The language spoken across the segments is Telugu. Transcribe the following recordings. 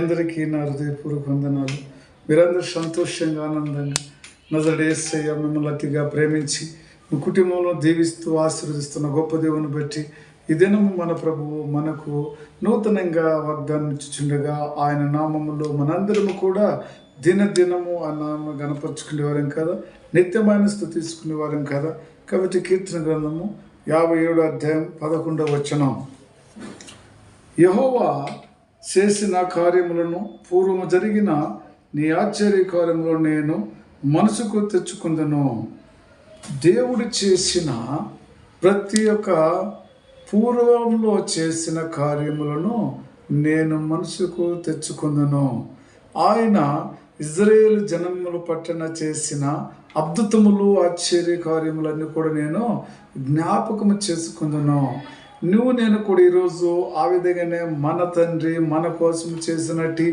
అందరికీ నా హృదయపూర్వక వందనాలు. మీరందరూ సంతోషంగా ఆనందంగా నజరేయుడు యేసయ్య మిమ్మల్ని అతిగా ప్రేమించి మీ కుటుంబంలో దీవిస్తూ ఆశీర్వదిస్తున్న గొప్ప దేవుని బట్టి ఈ దినము మన ప్రభువు మనకు నూతనంగా వాగ్దానం ఇచ్చుచుండగా ఆయన నామములో మనందరము కూడా దినదినము ఆ నామను గణపరుచుకునేవారం కదా, నిత్యమైన స్తుతించుకునేవారం కదా. కాబట్టి కీర్తన గ్రంథము 57వ అధ్యాయం 11వ వచనం, యెహోవా చేసిన కార్యములను పూర్వము జరిగిన నీ ఆశ్చర్య కార్యములను నేను మనసుకు తెచ్చుకుందను. దేవుడు చేసిన ప్రతి ఒక్క పూర్వంలో చేసిన కార్యములను నేను మనసుకు తెచ్చుకుందను. ఆయన ఇజ్రాయేలు జనముల పట్టణ చేసిన అద్భుతములు ఆశ్చర్య కార్యములన్నీ కూడా నేను జ్ఞాపకము చేసుకుందను. నువ్వు నేను కూడా ఈరోజు ఆ విధంగానే మన తండ్రి మన కోసం చేసినట్టు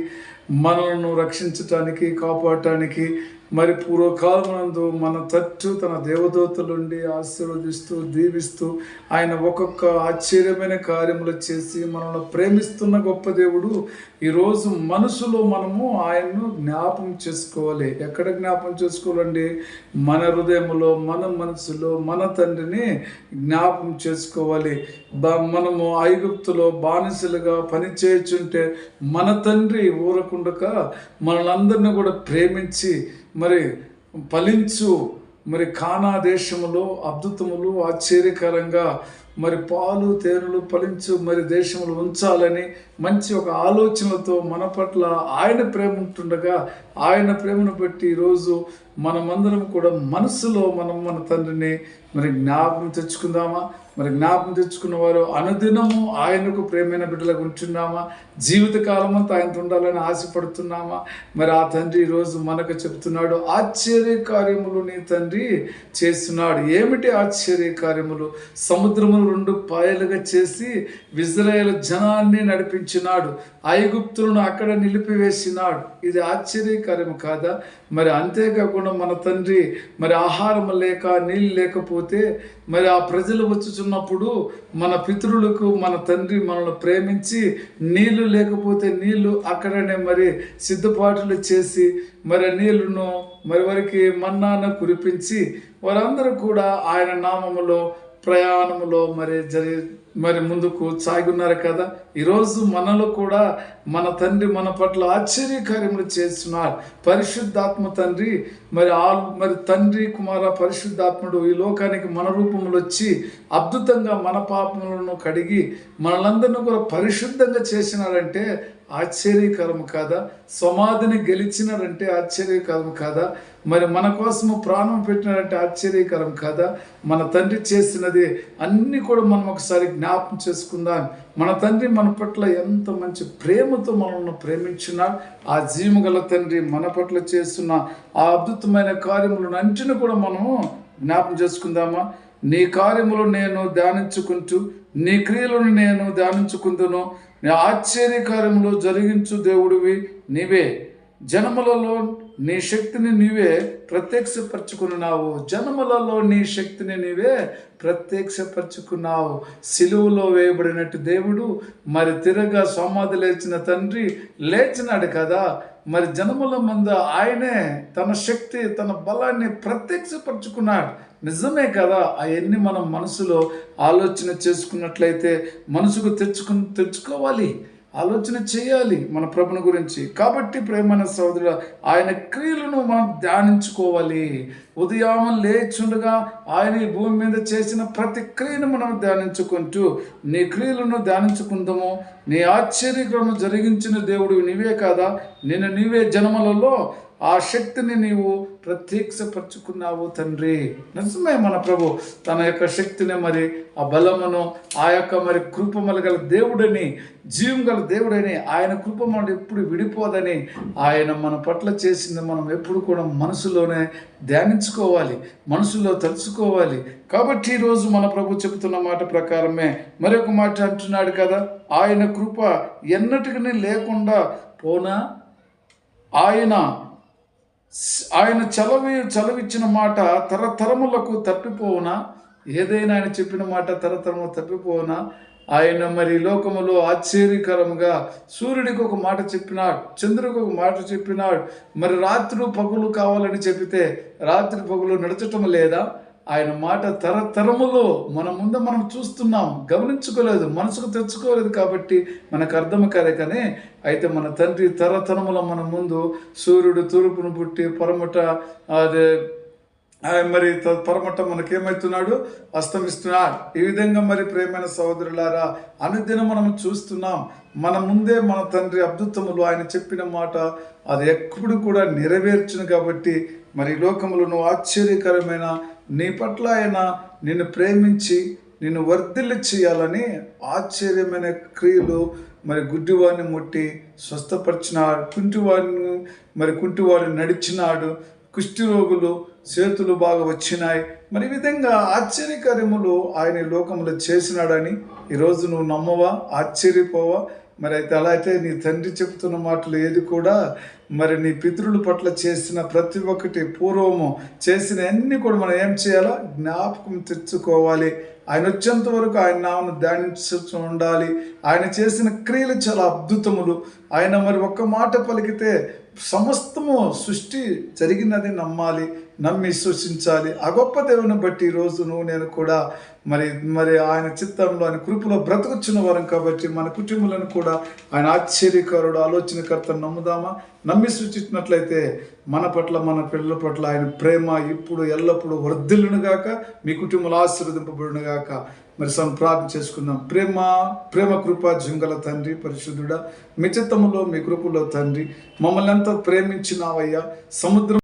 మనలను రక్షించటానికి కాపాడటానికి మరి పూర్వకాలమందు మన తట్టు తన దేవదూతలుండి ఆశీర్వదిస్తూ దీవిస్తూ ఆయన ఒక్కొక్క ఆశ్చర్యమైన కార్యములు చేసి మనల్ని ప్రేమిస్తున్న గొప్ప దేవుడు. ఈరోజు మనసులో మనము ఆయన్ను జ్ఞాపం చేసుకోవాలి. ఎక్కడ జ్ఞాపం చేసుకోవాలండి? మన హృదయంలో, మన మనసులో మన తండ్రిని జ్ఞాపం చేసుకోవాలి. మనము ఐగుప్తులో బానిసలుగా పనిచేయుచుంటే మన తండ్రి ఊరకుండక మనలందరినీ కూడా ప్రేమించి మరి ఫలించు మరి కానా దేశములో అద్భుతములు ఆశ్చర్యకరంగా మరి పాలు తేనెలు ఫలించు మరి దేశములు ఉంచాలని మంచి ఒక ఆలోచనలతో మన పట్ల ఆయన ప్రేమ ఉంటుండగా ఆయన ప్రేమను బట్టి ఈరోజు మనమందరం కూడా మనసులో మనం మన తండ్రిని మరి జ్ఞాపకం తెచ్చుకుందామా? మరి జ్ఞాపకం తెచ్చుకున్న వారు అనుదినము ఆయనకు ప్రేమైన బిడ్డలకు ఉంటున్నామా? జీవితకాలం అంతా ఆయనతో ఉండాలని ఆశపడుతున్నామా? మరి ఆ తండ్రి ఈరోజు మనకు చెప్తున్నాడు, ఆశ్చర్య కార్యములు నీ తండ్రి చేస్తున్నాడు. ఏమిటి ఆశ్చర్య కార్యములు? సముద్రమును 2 పాయలుగా చేసి ఇశ్రాయేలు జనాన్ని నడిపించినాడు, ఐగుప్తులను అక్కడ నిలిపివేసినాడు. ఇది ఆశ్చర్యకార్యము కాదా? మరి అంతేకాకుండా మన తండ్రి మరి ఆహారం లేక నీళ్ళు లేకపోతే మరి ఆ ప్రజలు వచ్చుచున్నప్పుడు మన పితరులకు మన తండ్రి మనల్ని ప్రేమించి నీళ్లు లేకపోతే నీళ్లు అక్కడనే మరి సిద్ధపాటులు చేసి మరి నీళ్లను మరి వారికి మన్నాను కురిపించి వారందరూ కూడా ఆయన నామములో ప్రయాణములో మరి ముందుకు సాగున్నారు కదా. ఈరోజు మనలో కూడా మన తండ్రి మన పట్ల ఆశ్చర్యకార్యములు చేస్తున్నారు. పరిశుద్ధాత్మ తండ్రి మరి తండ్రి కుమార పరిశుద్ధాత్ముడు ఈ లోకానికి మన రూపంలో వచ్చి అద్భుతంగా మన పాపములను కడిగి మనలందరినీ కూడా పరిశుద్ధంగా చేసినారంటే ఆశ్చర్యకరం కాదా? సమాధిని గెలిచినారంటే ఆశ్చర్యకరం కాదా? మరి మన కోసము ప్రాణం పెట్టినారంటే ఆశ్చర్యకరం కాదా? మన తండ్రి చేసినది అన్నీ కూడా మనం ఒకసారి జ్ఞాపం చేసుకుందాం. మన తండ్రి మన పట్ల ఎంత మంచి ప్రేమతో మనల్ని ప్రేమించున్నాడు. ఆ జీవగల తండ్రి మన పట్ల చేస్తున్న ఆ అద్భుతమైన కార్యములను అన్నిటిని కూడా మనము జ్ఞాపం చేసుకుందామా? నీ కార్యములు నేను ధ్యానించుకుంటూ నీ క్రియలను నేను ధ్యానించుకుందును. నీ ఆశ్చర్యకార్యములు జరిగించు దేవుడివి నీవే. జనములలో నీ శక్తిని నీవే ప్రత్యక్షపరచుకున్నావు. జనములలో నీ శక్తిని నీవే ప్రత్యక్షపరచుకున్నావు. సిలువలో వేయబడినట్టు దేవుడు మరి తిరగా సమాధి లేచిన తండ్రి లేచినాడు కదా. మరి జనముల మందు ఆయనే తన శక్తి తన బలాన్ని ప్రత్యక్షపరచుకున్నాడు. నిజమే కదా. అవన్నీ మనం మనసులో ఆలోచన చేసుకున్నట్లయితే మనసుకు తెచ్చుకోవాలి, ఆలోచన చేయాలి మన ప్రభుని గురించి. కాబట్టి ప్రేమైన సోదరుడు, ఆయన క్రియలను మనం ధ్యానించుకోవాలి. ఉదయం లేచుండగా ఆయన ఈ భూమి మీద చేసిన ప్రతి క్రియను మనం ధ్యానించుకుంటూ నీ క్రియలను ధ్యానించుకుందాము. నీ ఆశ్చర్యక్రమం జరిగించిన దేవుడు నీవే కాదా? నిన్ను నీవే జన్మలలో ఆ శక్తిని నీవు ప్రత్యక్షపరచుకున్నావు తండ్రి. నిజమే, మన ప్రభు తన యొక్క శక్తిని మరి ఆ బలమును ఆ యొక్క మరి కృపమల గల దేవుడని, జీవం గల దేవుడని, ఆయన కృప మనం ఎప్పుడు విడిపోదని ఆయన మన పట్ల చేసింది మనం ఎప్పుడు కూడా మనసులోనే ధ్యానించుకోవాలి, మనసులో తలుచుకోవాలి. కాబట్టి ఈరోజు మన ప్రభు చెబుతున్న మాట ప్రకారమే మరొక మాట అంటున్నాడు కదా, ఆయన కృప ఎన్నటికీ లేకుండా పోనా, ఆయన చలవిచ్చిన మాట తరతరములకు తప్పిపోవునా? ఏదైనా ఆయన చెప్పిన మాట తరతరము తప్పిపోవునా? ఆయన మరి లోకములో ఆశ్చర్యకరముగా సూర్యుడికి ఒక మాట చెప్పినాడు, చంద్రుడికి ఒక మాట చెప్పినాడు. మరి రాత్రి పగులు కావాలని చెప్పితే రాత్రి పగులు నడచటం లేదా? ఆయన మాట తరతరములో మన ముందు మనం చూస్తున్నాం, గమనించుకోలేదు, మనసుకు తెచ్చుకోలేదు కాబట్టి మనకు అర్థం కాలే. కానీ అయితే మన తండ్రి తరతరముల మన ముందు సూర్యుడు తూర్పును పుట్టి పరమట అదే మరి పరమట మనకేమవుతున్నాడు, అస్తమిస్తున్నాడు. ఈ విధంగా మరి ప్రేమైన సహోదరులారా, అనుదినం మనం చూస్తున్నాం. మన ముందే మన తండ్రి అద్భుతములు ఆయన చెప్పిన మాట అది ఎప్పుడు కూడా నెరవేర్చును. కాబట్టి మరి లోకములో నువ్వు ఆశ్చర్యకరమైన నీ పట్ల ఆయన నిన్ను ప్రేమించి నిన్ను వర్ధిల్లి చేయాలని ఆశ్చర్యమైన క్రియలు మరి గుడ్డివాడిని ముట్టి స్వస్థపరిచినాడు, కుంటివాడిని నడిచినాడు, కుష్టి రోగులు చేతులు బాగా వచ్చినాయి. మరి ఈ విధంగా ఆశ్చర్యకార్యములు ఆయన లోకములు చేసినాడని ఈరోజు నువ్వు నమ్మవా, ఆశ్చర్యపోవా? మరి అయితే అలా అయితే నీ తండ్రి చెప్తున్న మాటలు ఏది కూడా మరి నీ పితరుల పట్ల చేసిన ప్రతి ఒక్కటి పూర్వము చేసిన అన్ని కూడా మనం ఏం చేయాలో జ్ఞాపకం తెచ్చుకోవాలి. ఆయన వచ్చేంత వరకు ఆయన నామను ధ్యానించు ఉండాలి. ఆయన చేసిన క్రియలు చాలా అద్భుతములు. ఆయన మరి ఒక్క మాట పలికితే సమస్తము సృష్టి జరిగినది నమ్మాలి, నమ్మి విశ్వసించాలి. ఆ గొప్ప దేవుని బట్టి ఈరోజు నువ్వు నేను కూడా మరి ఆయన చిత్తంలో ఆయన కృపలో బ్రతుకుచున్న వారం కాబట్టి మన కుటుంబాలను కూడా ఆయన ఆశ్చర్యకారుడు, ఆలోచనకర్త నమ్ముదామా? నమ్మి సూచించినట్లయితే మన పట్ల మన పిల్లల పట్ల ఆయన ప్రేమ ఇప్పుడు ఎల్లప్పుడూ వర్ధిల్లునుగాక, మీ కుటుంబాలు ఆశీర్వదింపబడునుగాక. మరి ప్రార్థన చేసుకుందాం. ప్రేమ కృప జంగల తండ్రి పరిశుద్ధుడా, మీ చిత్తములో మీ కృపలో తండ్రి మమ్మల్ని ఎంతో ప్రేమించినావయ్యా. సముద్రం